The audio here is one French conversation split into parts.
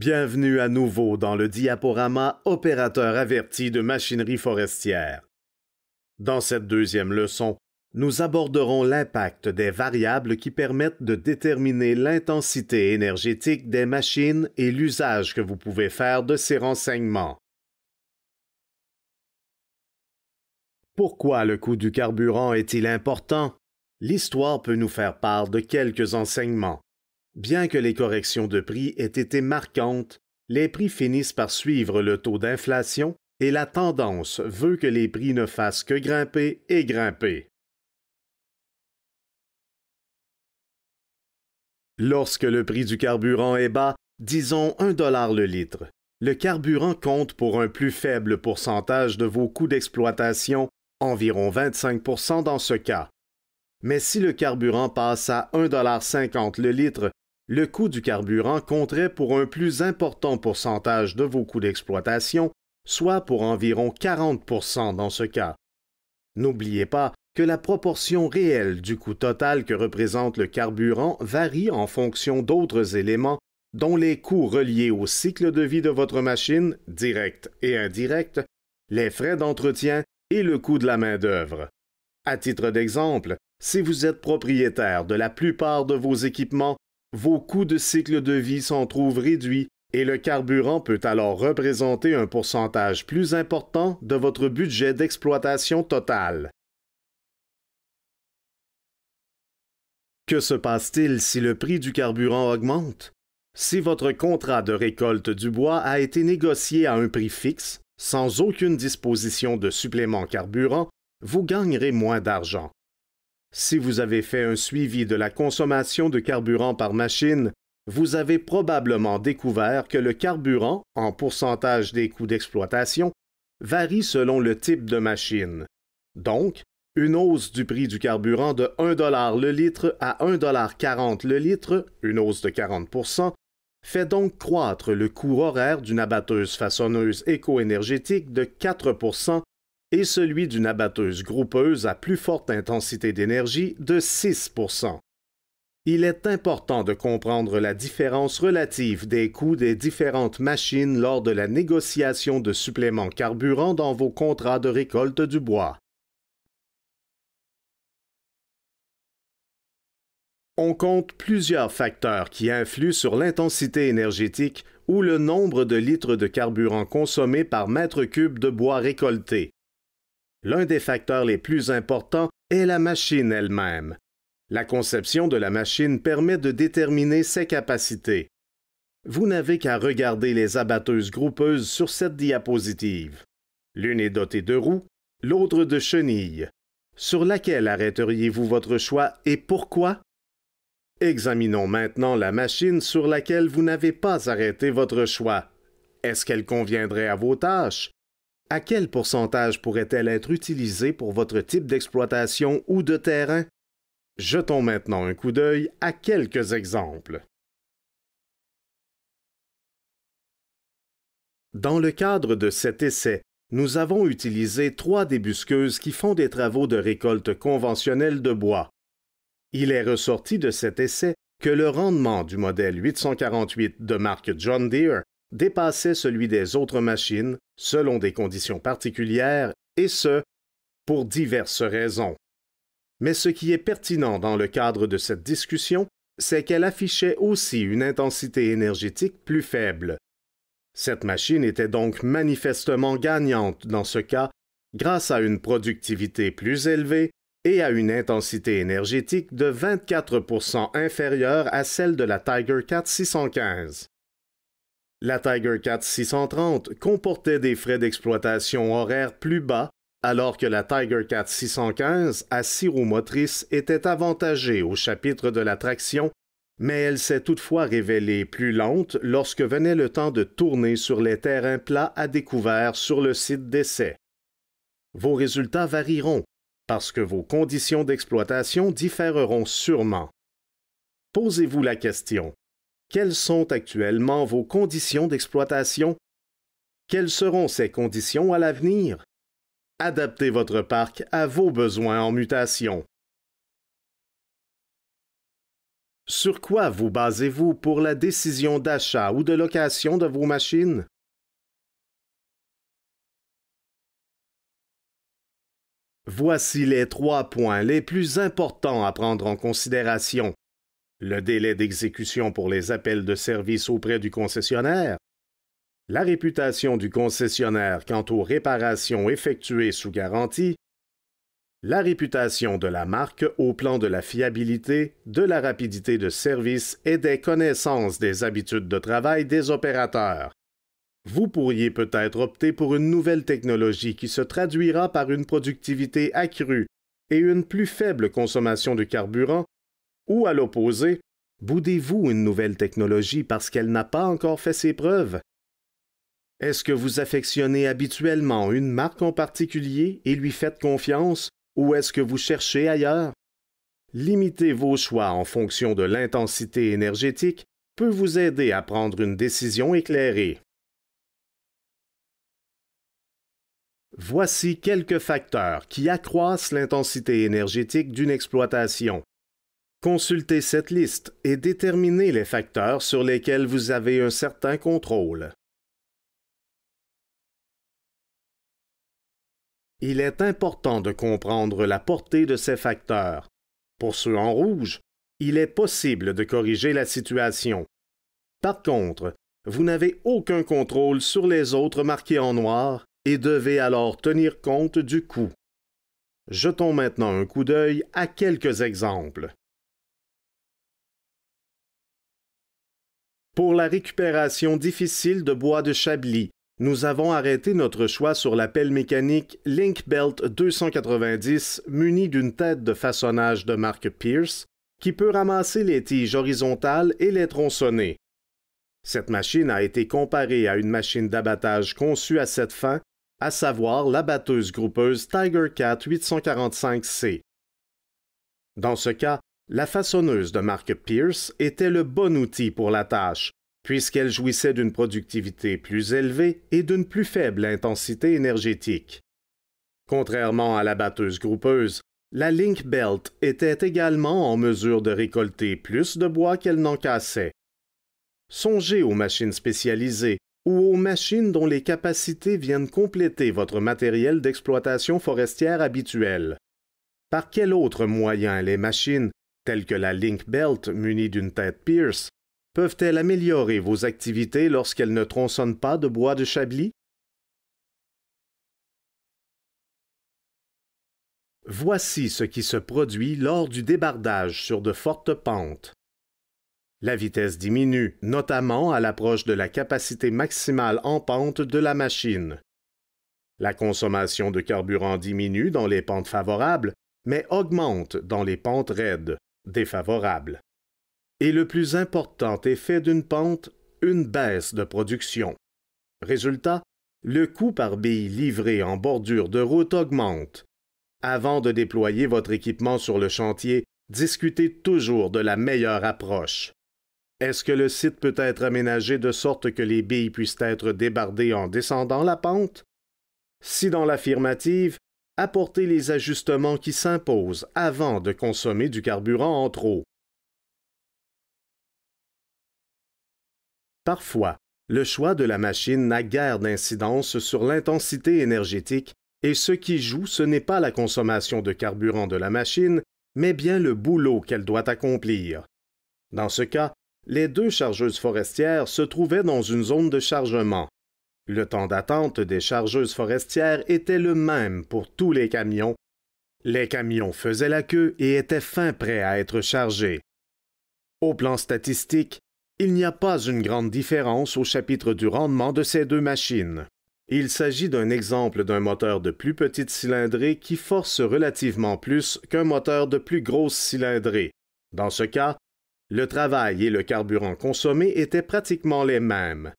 Bienvenue à nouveau dans le diaporama Opérateur averti de machinerie forestière. Dans cette deuxième leçon, nous aborderons l'impact des variables qui permettent de déterminer l'intensité énergétique des machines et l'usage que vous pouvez faire de ces renseignements. Pourquoi le coût du carburant est-il important? L'histoire peut nous faire part de quelques enseignements. Bien que les corrections de prix aient été marquantes, les prix finissent par suivre le taux d'inflation et la tendance veut que les prix ne fassent que grimper et grimper. Lorsque le prix du carburant est bas, disons 1 $ le litre, le carburant compte pour un plus faible pourcentage de vos coûts d'exploitation, environ 25 % dans ce cas. Mais si le carburant passe à 1,50 $ le litre, le coût du carburant compterait pour un plus important pourcentage de vos coûts d'exploitation, soit pour environ 40 % dans ce cas. N'oubliez pas que la proportion réelle du coût total que représente le carburant varie en fonction d'autres éléments, dont les coûts reliés au cycle de vie de votre machine, direct et indirect, les frais d'entretien et le coût de la main-d'œuvre. À titre d'exemple, si vous êtes propriétaire de la plupart de vos équipements, vos coûts de cycle de vie s'en trouvent réduits et le carburant peut alors représenter un pourcentage plus important de votre budget d'exploitation total. Que se passe-t-il si le prix du carburant augmente? Si votre contrat de récolte du bois a été négocié à un prix fixe, sans aucune disposition de supplément carburant, vous gagnerez moins d'argent. Si vous avez fait un suivi de la consommation de carburant par machine, vous avez probablement découvert que le carburant, en pourcentage des coûts d'exploitation, varie selon le type de machine. Donc, une hausse du prix du carburant de 1 $ le litre à 1,40 $ le litre, une hausse de 40 %, fait donc croître le coût horaire d'une abatteuse façonneuse éco-énergétique de 4 % et celui d'une abatteuse groupeuse à plus forte intensité d'énergie de 6 %. Il est important de comprendre la différence relative des coûts des différentes machines lors de la négociation de suppléments carburant dans vos contrats de récolte du bois. On compte plusieurs facteurs qui influent sur l'intensité énergétique ou le nombre de litres de carburant consommés par mètre cube de bois récolté. L'un des facteurs les plus importants est la machine elle-même. La conception de la machine permet de déterminer ses capacités. Vous n'avez qu'à regarder les abatteuses groupeuses sur cette diapositive. L'une est dotée de roues, l'autre de chenilles. Sur laquelle arrêteriez-vous votre choix et pourquoi? Examinons maintenant la machine sur laquelle vous n'avez pas arrêté votre choix. Est-ce qu'elle conviendrait à vos tâches? À quel pourcentage pourrait-elle être utilisée pour votre type d'exploitation ou de terrain? Jetons maintenant un coup d'œil à quelques exemples. Dans le cadre de cet essai, nous avons utilisé 3 débusqueuses qui font des travaux de récolte conventionnelle de bois. Il est ressorti de cet essai que le rendement du modèle 848 de marque John Deere dépassait celui des autres machines selon des conditions particulières, et ce, pour diverses raisons. Mais ce qui est pertinent dans le cadre de cette discussion, c'est qu'elle affichait aussi une intensité énergétique plus faible. Cette machine était donc manifestement gagnante dans ce cas, grâce à une productivité plus élevée et à une intensité énergétique de 24 % inférieure à celle de la Tiger-Cat 615. La Tiger-Cat 630 comportait des frais d'exploitation horaires plus bas, alors que la Tiger-Cat 615 à 6 roues motrices était avantagée au chapitre de la traction, mais elle s'est toutefois révélée plus lente lorsque venait le temps de tourner sur les terrains plats à découvert sur le site d'essai. Vos résultats varieront, parce que vos conditions d'exploitation différeront sûrement. Posez-vous la question. Quelles sont actuellement vos conditions d'exploitation? Quelles seront ces conditions à l'avenir? Adaptez votre parc à vos besoins en mutation. Sur quoi vous basez-vous pour la décision d'achat ou de location de vos machines? Voici les 3 points les plus importants à prendre en considération. Le délai d'exécution pour les appels de service auprès du concessionnaire, la réputation du concessionnaire quant aux réparations effectuées sous garantie, la réputation de la marque au plan de la fiabilité, de la rapidité de service et des connaissances des habitudes de travail des opérateurs. Vous pourriez peut-être opter pour une nouvelle technologie qui se traduira par une productivité accrue et une plus faible consommation de carburant, ou à l'opposé, boudez-vous une nouvelle technologie parce qu'elle n'a pas encore fait ses preuves? Est-ce que vous affectionnez habituellement une marque en particulier et lui faites confiance, ou est-ce que vous cherchez ailleurs? Limiter vos choix en fonction de l'intensité énergétique peut vous aider à prendre une décision éclairée. Voici quelques facteurs qui accroissent l'intensité énergétique d'une exploitation. Consultez cette liste et déterminez les facteurs sur lesquels vous avez un certain contrôle. Il est important de comprendre la portée de ces facteurs. Pour ceux en rouge, il est possible de corriger la situation. Par contre, vous n'avez aucun contrôle sur les autres marqués en noir et devez alors tenir compte du coût. Jetons maintenant un coup d'œil à quelques exemples. Pour la récupération difficile de bois de Chablis, nous avons arrêté notre choix sur la pelle mécanique Link-Belt 290 munie d'une tête de façonnage de marque Pierce qui peut ramasser les tiges horizontales et les tronçonner. Cette machine a été comparée à une machine d'abattage conçue à cette fin, à savoir l'abatteuse groupeuse Tigercat 845C. Dans ce cas, la façonneuse de marque Pierce était le bon outil pour la tâche, puisqu'elle jouissait d'une productivité plus élevée et d'une plus faible intensité énergétique. Contrairement à la batteuse groupeuse, la Link-Belt était également en mesure de récolter plus de bois qu'elle n'encassait. Songez aux machines spécialisées ou aux machines dont les capacités viennent compléter votre matériel d'exploitation forestière habituel. Par quel autre moyen les machines, telles que la Link-Belt munie d'une tête Pierce, peuvent-elles améliorer vos activités lorsqu'elles ne tronçonnent pas de bois de Chablis? Voici ce qui se produit lors du débardage sur de fortes pentes. La vitesse diminue, notamment à l'approche de la capacité maximale en pente de la machine. La consommation de carburant diminue dans les pentes favorables, mais augmente dans les pentes raides, défavorables. Et le plus important effet d'une pente, une baisse de production. Résultat, le coût par bille livrée en bordure de route augmente. Avant de déployer votre équipement sur le chantier, discutez toujours de la meilleure approche. Est-ce que le site peut être aménagé de sorte que les billes puissent être débardées en descendant la pente? Si dans l'affirmative, apportez les ajustements qui s'imposent avant de consommer du carburant en trop. Parfois, le choix de la machine n'a guère d'incidence sur l'intensité énergétique et ce qui joue, ce n'est pas la consommation de carburant de la machine, mais bien le boulot qu'elle doit accomplir. Dans ce cas, les deux chargeuses forestières se trouvaient dans une zone de chargement. Le temps d'attente des chargeuses forestières était le même pour tous les camions. Les camions faisaient la queue et étaient fin prêts à être chargés. Au plan statistique, il n'y a pas une grande différence au chapitre du rendement de ces deux machines. Il s'agit d'un exemple d'un moteur de plus petite cylindrée qui force relativement plus qu'un moteur de plus grosse cylindrée. Dans ce cas, le travail et le carburant consommé étaient pratiquement les mêmes.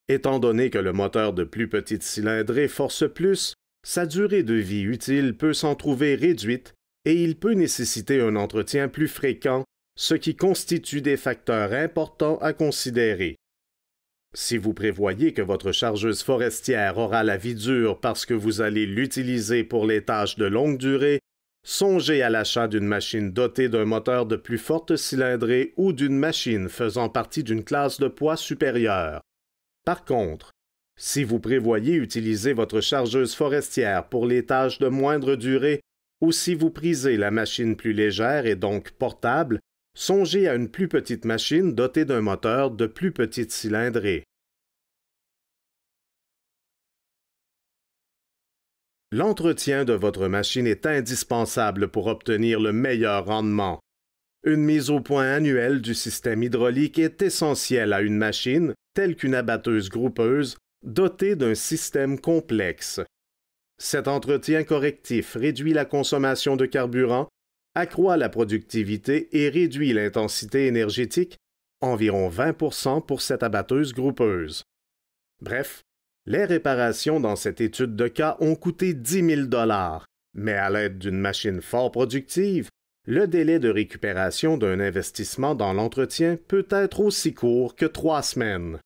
Étant donné que le moteur de plus petite cylindrée force plus, sa durée de vie utile peut s'en trouver réduite et il peut nécessiter un entretien plus fréquent, ce qui constitue des facteurs importants à considérer. Si vous prévoyez que votre chargeuse forestière aura la vie dure parce que vous allez l'utiliser pour les tâches de longue durée, Songez à l'achat d'une machine dotée d'un moteur de plus forte cylindrée ou d'une machine faisant partie d'une classe de poids supérieure. Par contre, si vous prévoyez utiliser votre chargeuse forestière pour les tâches de moindre durée ou si vous prisez la machine plus légère et donc portable, songez à une plus petite machine dotée d'un moteur de plus petite cylindrée. L'entretien de votre machine est indispensable pour obtenir le meilleur rendement. Une mise au point annuelle du système hydraulique est essentielle à une machine, telle qu'une abatteuse groupeuse, dotée d'un système complexe. Cet entretien correctif réduit la consommation de carburant, accroît la productivité et réduit l'intensité énergétique, environ 20% pour cette abatteuse groupeuse. Bref, les réparations dans cette étude de cas ont coûté 10 000 $, mais à l'aide d'une machine fort productive, le délai de récupération d'un investissement dans l'entretien peut être aussi court que 3 semaines.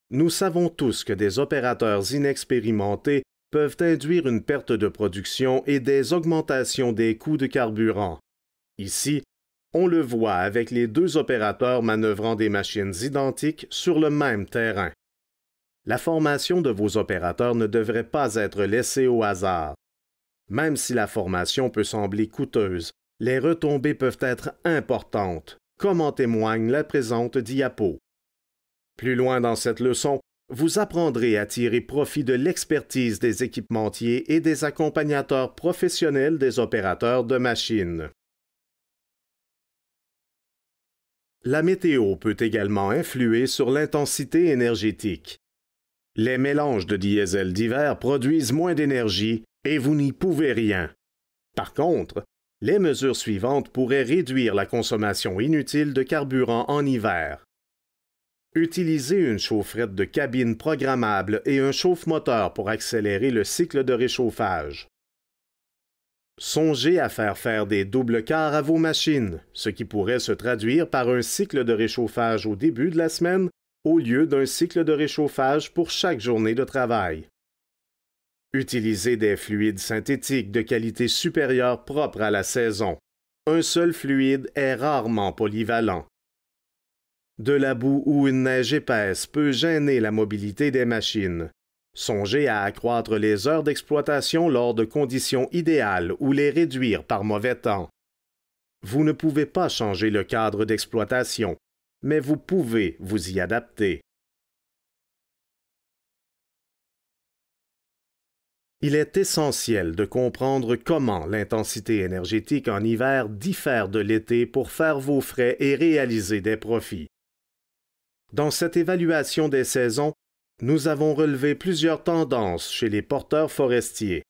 Nous savons tous que des opérateurs inexpérimentés peuvent induire une perte de production et des augmentations des coûts de carburant. Ici, on le voit avec les deux opérateurs manœuvrant des machines identiques sur le même terrain. La formation de vos opérateurs ne devrait pas être laissée au hasard. Même si la formation peut sembler coûteuse, les retombées peuvent être importantes, comme en témoigne la présente diapo. Plus loin dans cette leçon, vous apprendrez à tirer profit de l'expertise des équipementiers et des accompagnateurs professionnels des opérateurs de machines. La météo peut également influer sur l'intensité énergétique. Les mélanges de diesel d'hiver produisent moins d'énergie et vous n'y pouvez rien. Par contre, les mesures suivantes pourraient réduire la consommation inutile de carburant en hiver. Utilisez une chaufferette de cabine programmable et un chauffe-moteur pour accélérer le cycle de réchauffage. Songez à faire des doubles quarts à vos machines, ce qui pourrait se traduire par un cycle de réchauffage au début de la semaine au lieu d'un cycle de réchauffage pour chaque journée de travail. Utilisez des fluides synthétiques de qualité supérieure propres à la saison. Un seul fluide est rarement polyvalent. De la boue ou une neige épaisse peut gêner la mobilité des machines. Songez à accroître les heures d'exploitation lors de conditions idéales ou les réduire par mauvais temps. Vous ne pouvez pas changer le cadre d'exploitation, mais vous pouvez vous y adapter. Il est essentiel de comprendre comment l'intensité énergétique en hiver diffère de l'été pour faire vos frais et réaliser des profits. Dans cette évaluation des saisons, nous avons relevé plusieurs tendances chez les porteurs forestiers.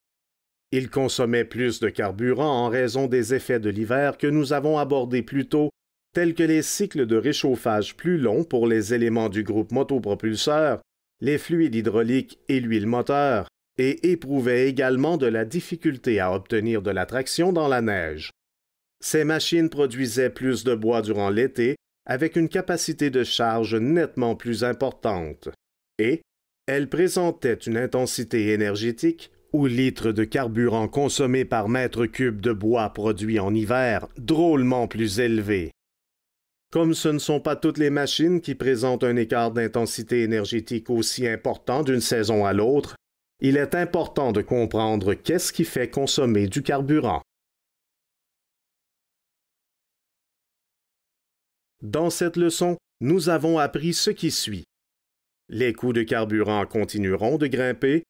Ils consommaient plus de carburant en raison des effets de l'hiver que nous avons abordés plus tôt, tels que les cycles de réchauffage plus longs pour les éléments du groupe motopropulseur, les fluides hydrauliques et l'huile moteur, et éprouvaient également de la difficulté à obtenir de la traction dans la neige. Ces machines produisaient plus de bois durant l'été, avec une capacité de charge nettement plus importante, et elles présentaient une intensité énergétique, ou litres de carburant consommés par mètre cube de bois produit en hiver, drôlement plus élevée. Comme ce ne sont pas toutes les machines qui présentent un écart d'intensité énergétique aussi important d'une saison à l'autre, il est important de comprendre qu'est-ce qui fait consommer du carburant. Dans cette leçon, nous avons appris ce qui suit. Les coûts de carburant continueront de grimper.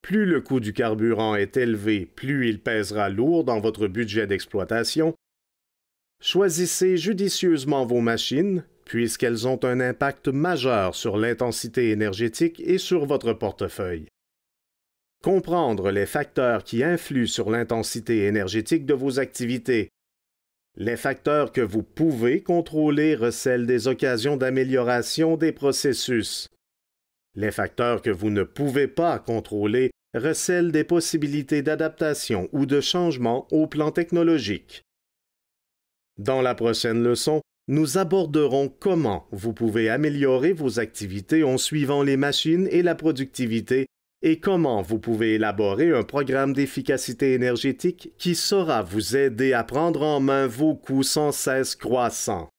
Plus le coût du carburant est élevé, plus il pèsera lourd dans votre budget d'exploitation. Choisissez judicieusement vos machines, puisqu'elles ont un impact majeur sur l'intensité énergétique et sur votre portefeuille. Comprendre les facteurs qui influent sur l'intensité énergétique de vos activités. Les facteurs que vous pouvez contrôler recèlent des occasions d'amélioration des processus. Les facteurs que vous ne pouvez pas contrôler recèlent des possibilités d'adaptation ou de changement au plan technologique. Dans la prochaine leçon, nous aborderons comment vous pouvez améliorer vos activités en suivant les machines et la productivité et comment vous pouvez élaborer un programme d'efficacité énergétique qui saura vous aider à prendre en main vos coûts sans cesse croissants.